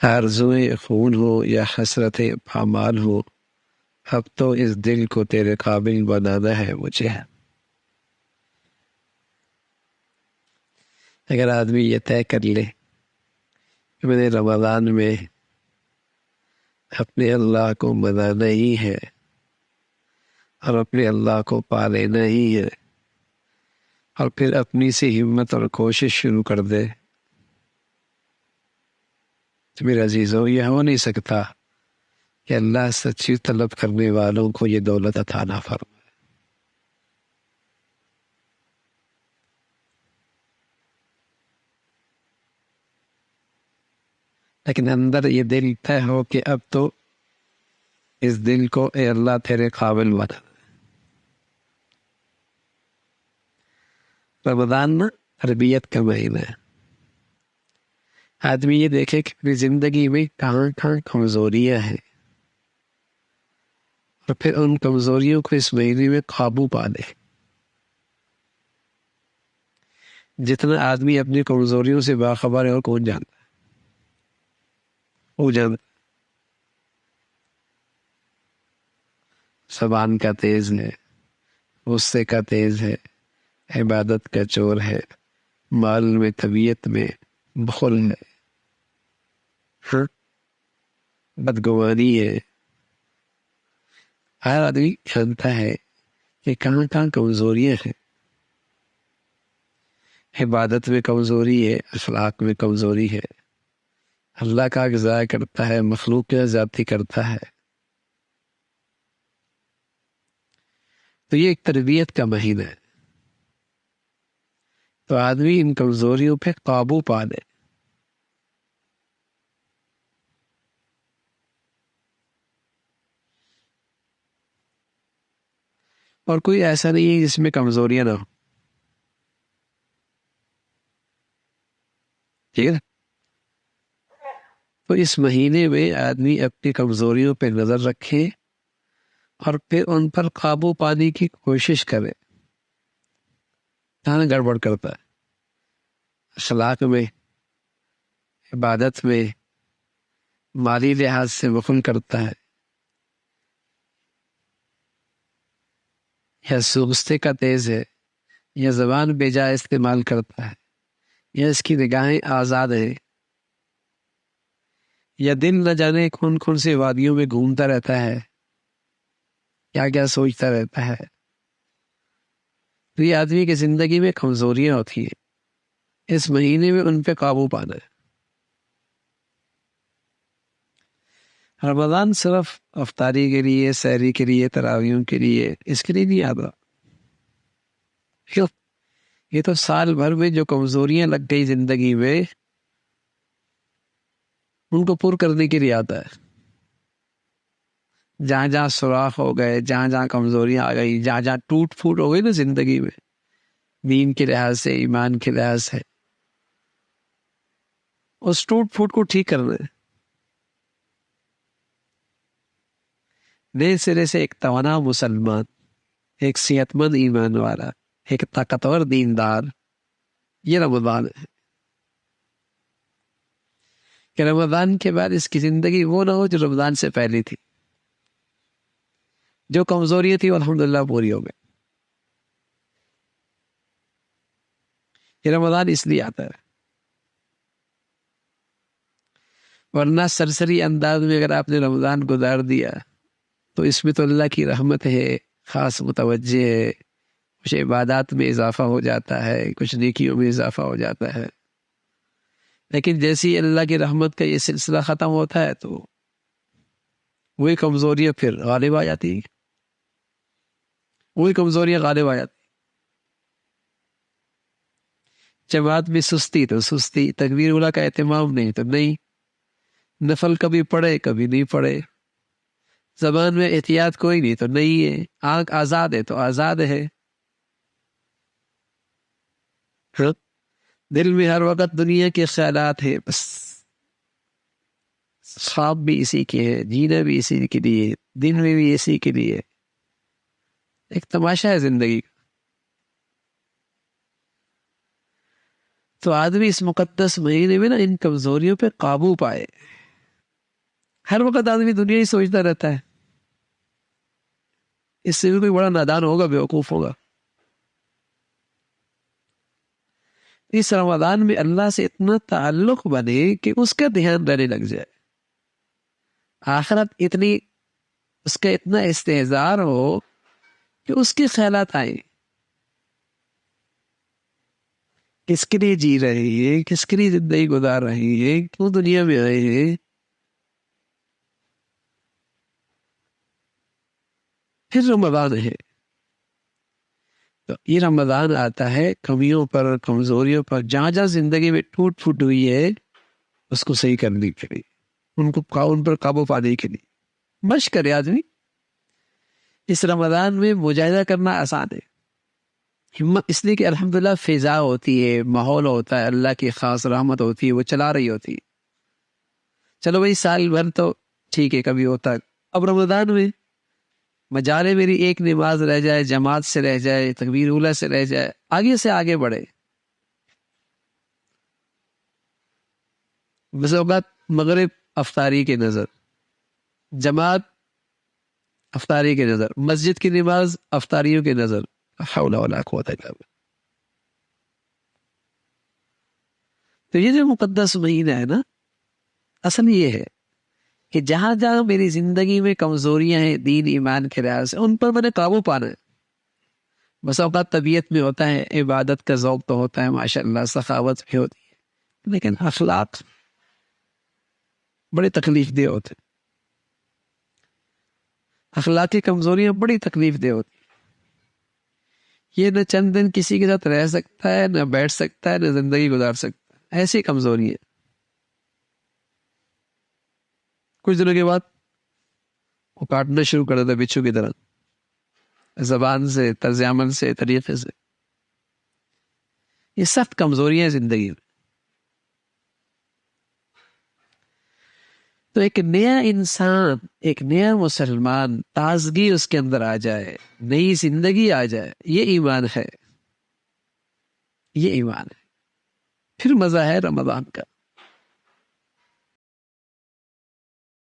آرزوئیں خون ہو یا حسرت پامال ہو، اب تو اس دل کو تیرے قابل بنانا ہے مجھے۔ اگر آدمی یہ طے کر لے کہ میں نے رمضان میں اپنے اللہ کو منانا ہی ہے اور اپنے اللہ کو پا لینا ہی ہے، اور پھر اپنی سی ہمت اور کوشش شروع کر دے، تو میرے عزیزوں یہ ہو نہیں سکتا کہ اللہ سچی طلب کرنے والوں کو یہ دولت عطا نہ فرمائے۔ لیکن اندر یہ دل طے ہو کہ اب تو اس دل کو اے اللہ تیرے قابل بنا۔ رمضان نا تربیت کا مہینہ ہے۔ آدمی یہ دیکھے کہ اپنی زندگی میں کہاں کہاں کمزوریاں ہیں، اور پھر ان کمزوریوں کو اس مہینے میں قابو پا لے۔ جتنا آدمی اپنی کمزوریوں سے باخبر ہے اور کون جانتا ہے، وہ جانتا زبان کا تیز ہے، غصے کا تیز ہے، عبادت کا چور ہے، مال میں طبیعت میں بخل ہے، ہاں بدگمانی ہے۔ ہر آدمی جانتا ہے کہ کہاں کہاں کمزوریاں ہیں۔ عبادت میں کمزوری ہے، اخلاق میں کمزوری ہے، اللہ کا ضائع کرتا ہے، مخلوق کا زیادتی کرتا ہے۔ تو یہ ایک تربیت کا مہینہ ہے، تو آدمی ان کمزوریوں پہ قابو پا لے۔ اور کوئی ایسا نہیں ہے جس میں کمزوریاں نہ ہو، ٹھیک ہے نا؟ تو اس مہینے میں آدمی اپنی کمزوریوں پہ نظر رکھے اور پھر ان پر قابو پانے کی کوشش کرے۔ کہاں گڑبڑ کرتا ہے؟ اخلاق میں، عبادت میں، مالی لحاظ سے بخل کرتا ہے، یا سوستے کا تیز ہے، یا زبان بے جا استعمال کرتا ہے، یا اس کی نگاہیں آزاد ہیں، یا دل نہ جانے کون کون سے وادیوں میں گھومتا رہتا ہے، کیا کیا سوچتا رہتا ہے۔ تو یہ آدمی کی زندگی میں کمزوریاں ہوتی ہیں، اس مہینے میں ان پہ قابو پانا ہے۔ رمضان صرف افطاری کے لیے، سحری کے لیے، تراویحوں کے لیے، اس کے لیے نہیں آتا۔ یہ تو سال بھر میں جو کمزوریاں لگ گئی زندگی میں، ان کو پور کرنے کے لیے آتا ہے۔ جہاں جہاں سوراخ ہو گئے، جہاں جہاں کمزوریاں آ گئی، جہاں جہاں ٹوٹ پھوٹ ہو گئی نا زندگی میں، دین کے لحاظ سے، ایمان کے لحاظ سے، اس ٹوٹ پھوٹ کو ٹھیک کرنا ہے۔ نئے سرے سے ایک توانا مسلمان، ایک صحت مند ایمان والا، ایک طاقتور دیندار، یہ رمضان ہے۔ کہ رمضان کے بعد اس کی زندگی وہ نہ ہو جو رمضان سے پہلے تھی۔ جو کمزوریاں تھی وہ الحمدللہ پوری ہو گئی۔ یہ رمضان اس لیے آتا ہے، ورنہ سرسری انداز میں اگر آپ نے رمضان گزار دیا تو اس میں تو اللہ کی رحمت ہے، خاص متوجہ ہے، کچھ عبادات میں اضافہ ہو جاتا ہے، کچھ نیکیوں میں اضافہ ہو جاتا ہے۔ لیکن جیسی اللہ کی رحمت کا یہ سلسلہ ختم ہوتا ہے تو وہی کمزوریاں پھر غالب آ جاتی ہیں، وہی کمزوریاں غالب آ جاتی ہیں۔ جماعت میں سستی تو سستی، تکبیر اولیٰ کا اہتمام نہیں تو نہیں، نفل کبھی پڑھے کبھی نہیں پڑھے، زبان میں احتیاط کوئی نہیں تو نہیں ہے، آنکھ آزاد ہے تو آزاد ہے، ہاں؟ دل میں ہر وقت دنیا کے خیالات ہیں، بس خواب بھی اسی کے ہیں، جینا بھی اسی کے لیے، دن میں بھی اسی کے لیے، ایک تماشا ہے زندگی کا۔ تو آدمی اس مقدس مہینے میں نا ان کمزوریوں پہ قابو پائے، ہر وقت آدمی دنیا ہی سوچتا رہتا ہے، اس سے بھی کوئی بڑا نادان ہوگا، بیوقوف ہوگا۔ اس رمضان میں اللہ سے اتنا تعلق بنے کہ اس کا دھیان رہنے لگ جائے، آخرت اتنی، اس کا اتنا استحضار ہو کہ اس کے خیالات آئیں، کس کے لیے جی رہے ہیں، کس کے لیے زندگی گزار رہے ہیں، کیوں دنیا میں آئے ہیں۔ پھر رمضان ہے تو یہ رمضان آتا ہے کمیوں پر، کمزوریوں پر، جہاں جہاں زندگی میں ٹوٹ پھوٹ ہوئی ہے اس کو صحیح کرنے کے لیے، ان پر قابو پانے کے لیے مشق کرے آدمی۔ اس رمضان میں مجاہدہ کرنا آسان ہے، ہمت اس لیے کہ الحمدللہ فضا ہوتی ہے، ماحول ہوتا ہے، اللہ کی خاص رحمت ہوتی ہے، وہ چلا رہی ہوتی ہے۔ چلو بھائی سال بھر تو ٹھیک ہے کبھی ہوتا ہے، اب رمضان میں مجالے میری ایک نماز رہ جائے، جماعت سے رہ جائے، تکبیر اولیٰ سے رہ جائے، آگے سے آگے بڑھے۔ بس اوقات مغرب افطاری کی نظر، جماعت افطاری کی نظر، مسجد کی نماز افطاریوں کی نظر، حول ولا قوت الا باللہ۔ تو یہ جو مقدس مہینہ ہے نا، اصل یہ ہے کہ جہاں جہاں میری زندگی میں کمزوریاں ہیں دین ایمان کے لحاظ سے، ان پر میں نے قابو پانا ہے۔ بس اوقات طبیعت میں ہوتا ہے، عبادت کا ذوق تو ہوتا ہے ماشاءاللہ، سخاوت بھی ہوتی ہے، لیکن اخلاق بڑی تکلیف دہ ہوتے ہیں، اخلاقی کمزوریاں بڑی تکلیف دہ ہوتی ہیں۔ یہ نہ چند دن کسی کے ساتھ رہ سکتا ہے، نہ بیٹھ سکتا ہے، نہ زندگی گزار سکتا ہے، ایسی کمزوری ہے۔ کچھ دنوں کے بعد وہ کاٹنا شروع کر دیتا بچھو کی طرح، زبان سے، طرز عمل سے، طریقے سے۔ یہ سخت کمزوریاں ہیں زندگی میں۔ تو ایک نیا انسان، ایک نیا مسلمان، تازگی اس کے اندر آ جائے، نئی زندگی آ جائے، یہ ایمان ہے، یہ ایمان ہے۔ پھر مزہ ہے رمضان کا۔